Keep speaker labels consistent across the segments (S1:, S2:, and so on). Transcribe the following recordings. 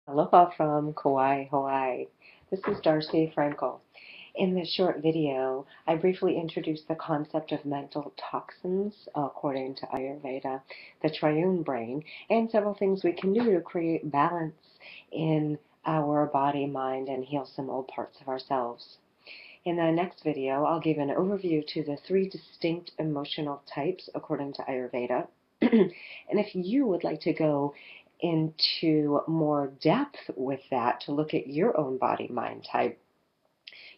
S1: Aloha from Kauai, Hawaii. This is Darcy Frankel. In this short video, I briefly introduced the concept of mental toxins according to Ayurveda, the triune brain, and several things we can do to create balance in our body, mind, and heal some old parts of ourselves. In the next video, I'll give an overview to the 3 distinct emotional types according to Ayurveda. And if you would like to go into more depth with that to look at your own body mind type,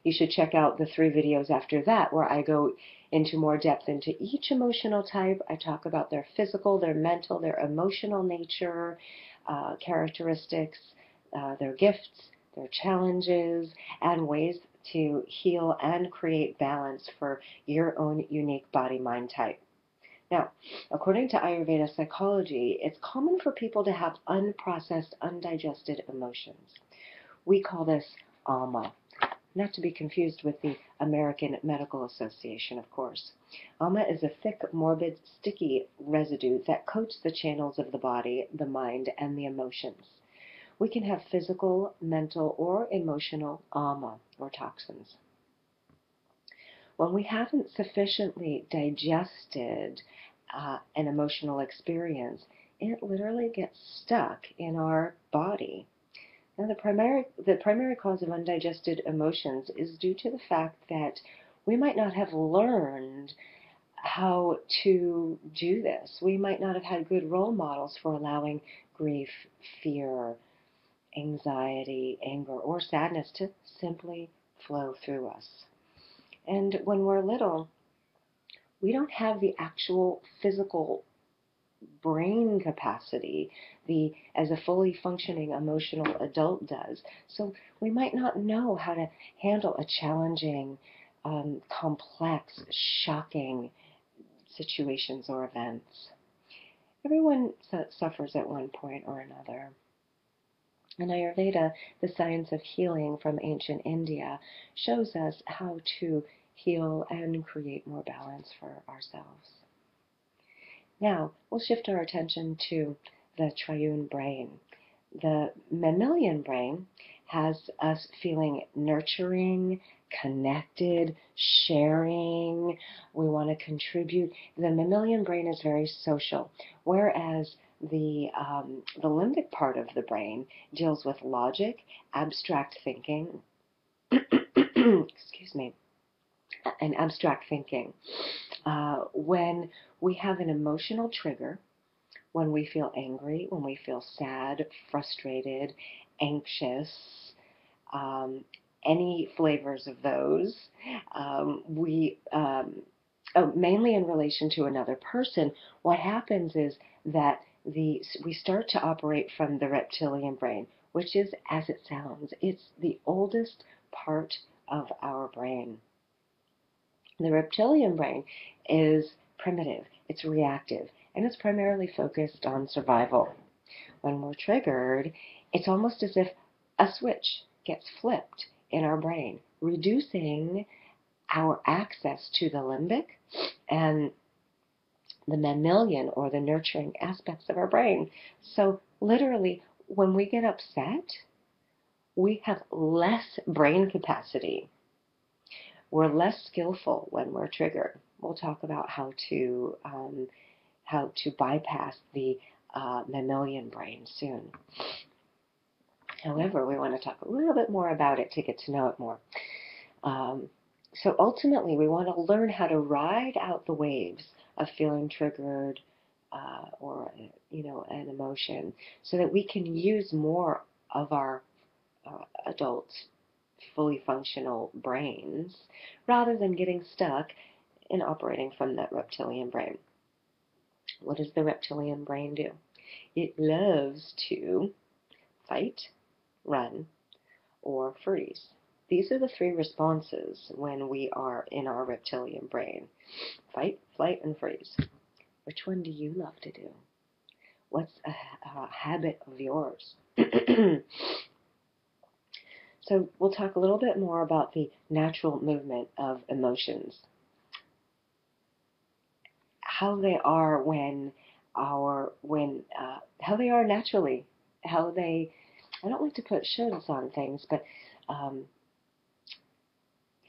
S1: you should check out the 3 videos after that where I go into more depth into each emotional type. I talk about their physical, their mental, their emotional nature, characteristics, their gifts, their challenges, and ways to heal and create balance for your own unique body mind type. Now, according to Ayurveda psychology, it's common for people to have unprocessed, undigested emotions. We call this ama, not to be confused with the American Medical Association, of course. Ama is a thick, morbid, sticky residue that coats the channels of the body, the mind, and the emotions. We can have physical, mental, or emotional ama, or toxins. When we haven't sufficiently digested an emotional experience, it literally gets stuck in our body. Now, the primary cause of undigested emotions is due to the fact that we might not have learned how to do this. We might not have had good role models for allowing grief, fear, anxiety, anger, or sadness to simply flow through us. And when we're little, we don't have the actual physical brain capacity as a fully functioning emotional adult does. So we might not know how to handle a challenging, complex, shocking situations or events. Everyone suffers at one point or another. In Ayurveda, the science of healing from ancient India shows us how to heal and create more balance for ourselves. Now, we'll shift our attention to the triune brain. The mammalian brain has us feeling nurturing, connected, sharing. We want to contribute. The mammalian brain is very social, whereas the limbic part of the brain deals with logic, abstract thinking, excuse me, and abstract thinking. When we have an emotional trigger, when we feel angry, when we feel sad, frustrated, anxious, any flavors of those, mainly in relation to another person, what happens is that we start to operate from the reptilian brain, which is, as it sounds, it's the oldest part of our brain. The reptilian brain is primitive, it's reactive, and it's primarily focused on survival. When we're triggered, it's almost as if a switch gets flipped in our brain, reducing our access to the limbic and the mammalian or the nurturing aspects of our brain. So literally, when we get upset, we have less brain capacity. We're less skillful when we're triggered. We'll talk about how to bypass the mammalian brain soon. However, we want to talk a little bit more about it to get to know it more. So ultimately, we want to learn how to ride out the waves of feeling triggered or an emotion, so that we can use more of our adult, fully functional brains rather than getting stuck in operating from that reptilian brain. What does the reptilian brain do? It loves to fight, run, or freeze. These are the 3 responses when we are in our reptilian brain. Fight, flight, and freeze. Which one do you love to do? What's a habit of yours? So we'll talk a little bit more about the natural movement of emotions. How they are how they are naturally, how they I don't like to put shoulds on things, but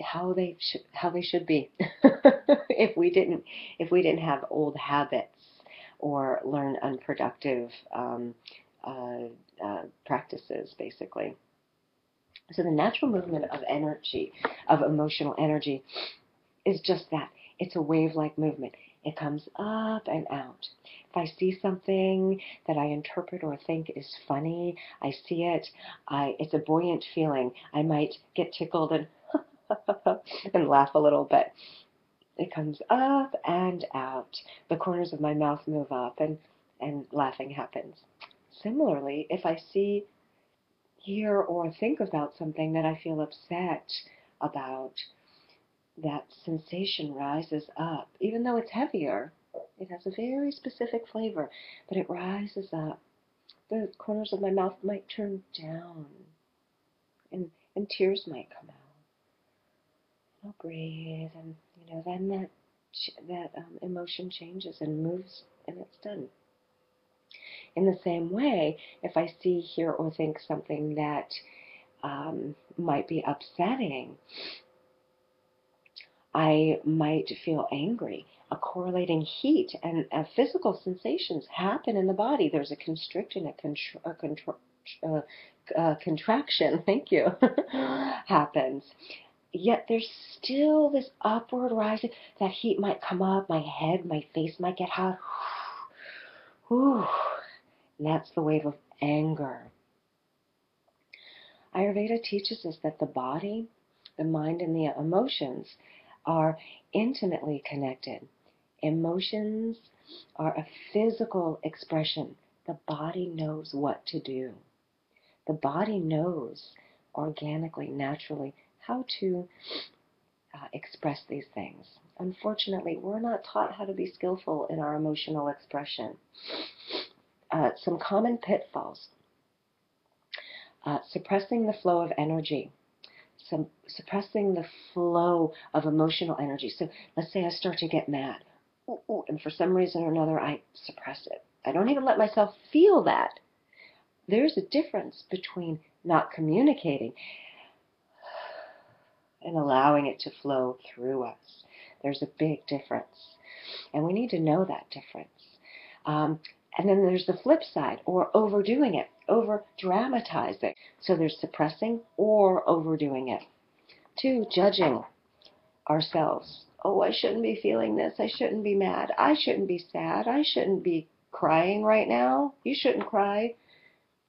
S1: how they should be. If we didn't have old habits or learn unproductive practices, basically. So the natural movement of energy, of emotional energy, is just that. It's a wave-like movement. It comes up and out. If I see something that I interpret or think is funny, I see it, it's a buoyant feeling. I might get tickled and and laugh a little bit. It comes up and out. The corners of my mouth move up and laughing happens. Similarly, if I see, hear, or think about something that I feel upset about, that sensation rises up. Even though it's heavier, it has a very specific flavor, but it rises up. The corners of my mouth might turn down, and tears might come out. I'll breathe, and then that emotion changes and moves, and it's done. In the same way, if I see, hear, or think something that might be upsetting, I might feel angry. A correlating heat and physical sensations happen in the body. There's a constriction, a contraction, thank you, happens. Yet there's still this upward rising. That heat might come up, my head, my face might get hot. Whew. And that's the wave of anger. Ayurveda teaches us that the body, the mind, and the emotions are intimately connected. Emotions are a physical expression. The body knows what to do. The body knows organically, naturally, how to express these things. Unfortunately, we're not taught how to be skillful in our emotional expression. Some common pitfalls. Suppressing the flow of energy. Suppressing the flow of emotional energy. So let's say I start to get mad, and for some reason or another I suppress it. I don't even let myself feel that. There's a difference between not communicating and allowing it to flow through us. There's a big difference, and we need to know that difference. And then there's the flip side, or overdoing it, over-dramatizing. So there's suppressing or overdoing it. 2, judging ourselves. Oh, I shouldn't be feeling this. I shouldn't be mad. I shouldn't be sad. I shouldn't be crying right now. You shouldn't cry.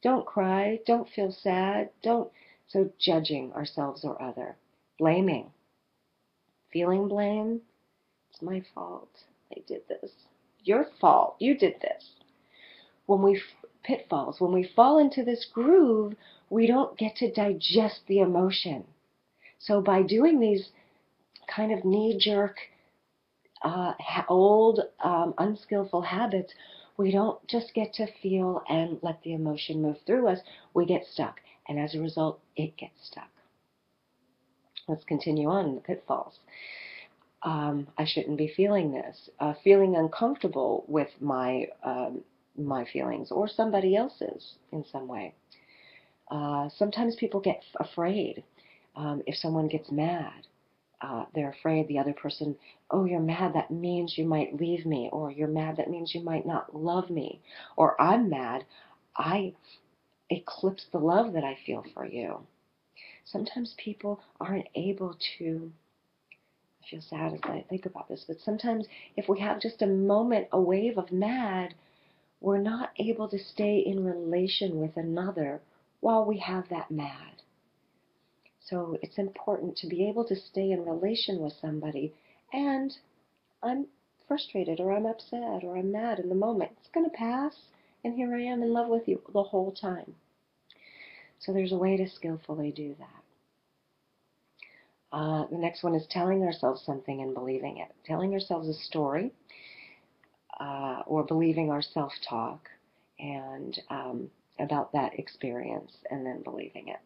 S1: Don't cry. Don't feel sad. Don't. So judging ourselves or other. Blaming. Feeling blame. It's my fault. I did this. Your fault. You did this. Pitfalls, when we fall into this groove, we don't get to digest the emotion. So by doing these kind of knee-jerk, old, unskillful habits, we don't just get to feel and let the emotion move through us. We get stuck, and as a result, it gets stuck. Let's continue on in the pitfalls. I shouldn't be feeling this. Feeling uncomfortable with my feelings or somebody else's in some way. Sometimes people get afraid. If someone gets mad, they're afraid the other person, oh, you're mad, that means you might leave me, or you're mad, that means you might not love me, or I'm mad, I eclipse the love that I feel for you. Sometimes people aren't able to, I feel sad as I think about this, but sometimes if we have just a moment, a wave of mad, we're not able to stay in relation with another while we have that mad. So it's important to be able to stay in relation with somebody, and I'm frustrated, or I'm upset, or I'm mad in the moment. It's going to pass, and here I am in love with you the whole time. So there's a way to skillfully do that. The next one is telling ourselves something and believing it. Telling ourselves a story, or believing our self-talk and about that experience, and then believing it.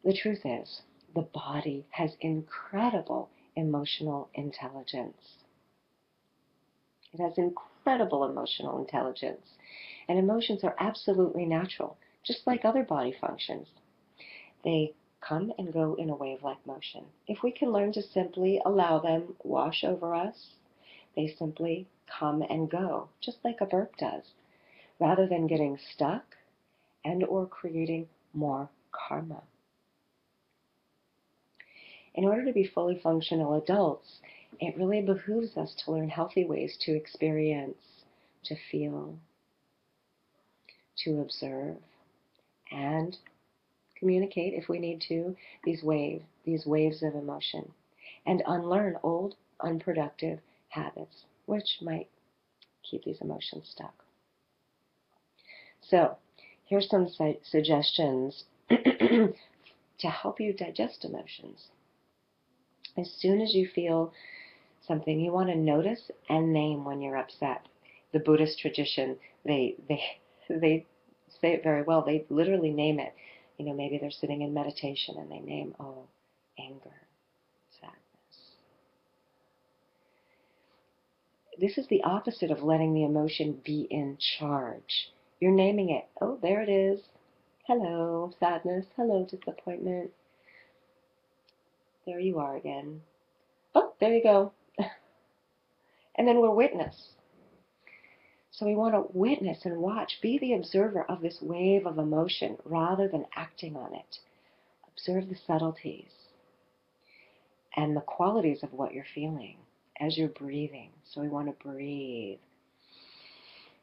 S1: The truth is, the body has incredible emotional intelligence. It has incredible emotional intelligence. And emotions are absolutely natural. just like other body functions. They come and go in a wave-like motion. If we can learn to simply allow them wash over us, they simply come and go, just like a verb does, rather than getting stuck and or creating more karma. In order to be fully functional adults, it really behooves us to learn healthy ways to experience, to feel, to observe, and communicate, if we need to, these waves of emotion, and unlearn old, unproductive habits, which might keep these emotions stuck. So, here's some suggestions to help you digest emotions. As soon as you feel something, you want to notice and name when you're upset. The Buddhist tradition, they say it very well. They literally name it. You know, maybe they're sitting in meditation and they name, oh, anger, sadness. This is the opposite of letting the emotion be in charge. You're naming it. Oh, there it is. Hello, sadness. Hello, disappointment. There you are again. Oh, there you go. And then we're witness. So we want to witness and watch, be the observer of this wave of emotion rather than acting on it. Observe the subtleties and the qualities of what you're feeling as you're breathing. So we want to breathe.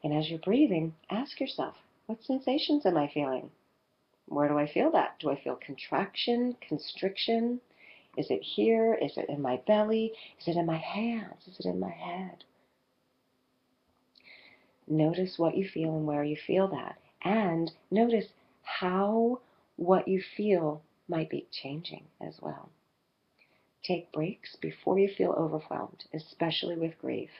S1: And as you're breathing, ask yourself, what sensations am I feeling? Where do I feel that? Do I feel contraction, constriction? Is it here? Is it in my belly? Is it in my hands? Is it in my head? Notice what you feel and where you feel that. And notice how what you feel might be changing as well. Take breaks before you feel overwhelmed, especially with grief.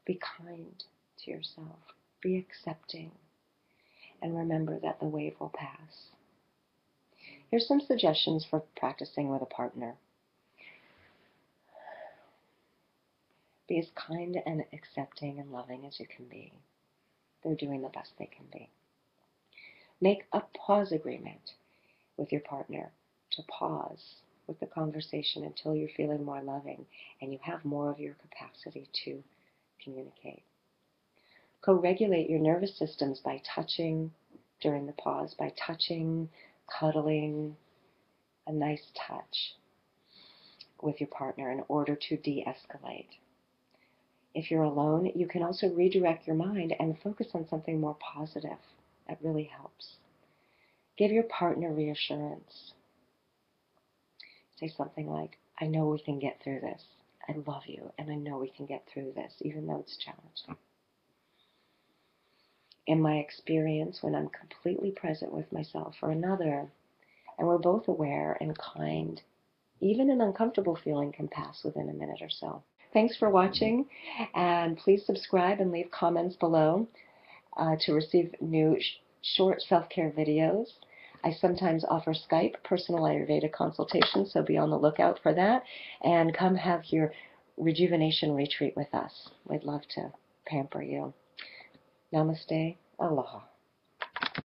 S1: Be kind to yourself. Be accepting. And remember that the wave will pass. Here's some suggestions for practicing with a partner. Be as kind and accepting and loving as you can be. They're doing the best they can be. Make a pause agreement with your partner to pause with the conversation until you're feeling more loving and you have more of your capacity to communicate. Co-regulate your nervous systems by touching during the pause, by touching, cuddling, a nice touch with your partner in order to de-escalate. If you're alone, you can also redirect your mind and focus on something more positive. That really helps. Give your partner reassurance. Say something like, I know we can get through this. I love you, and I know we can get through this, even though it's challenging. In my experience, when I'm completely present with myself or another, and we're both aware and kind, even an uncomfortable feeling can pass within a minute or so. Thanks for watching, and please subscribe and leave comments below to receive new short self-care videos. I sometimes offer Skype personal Ayurveda consultations, so be on the lookout for that. And come have your rejuvenation retreat with us. We'd love to pamper you. Namaste. Aloha.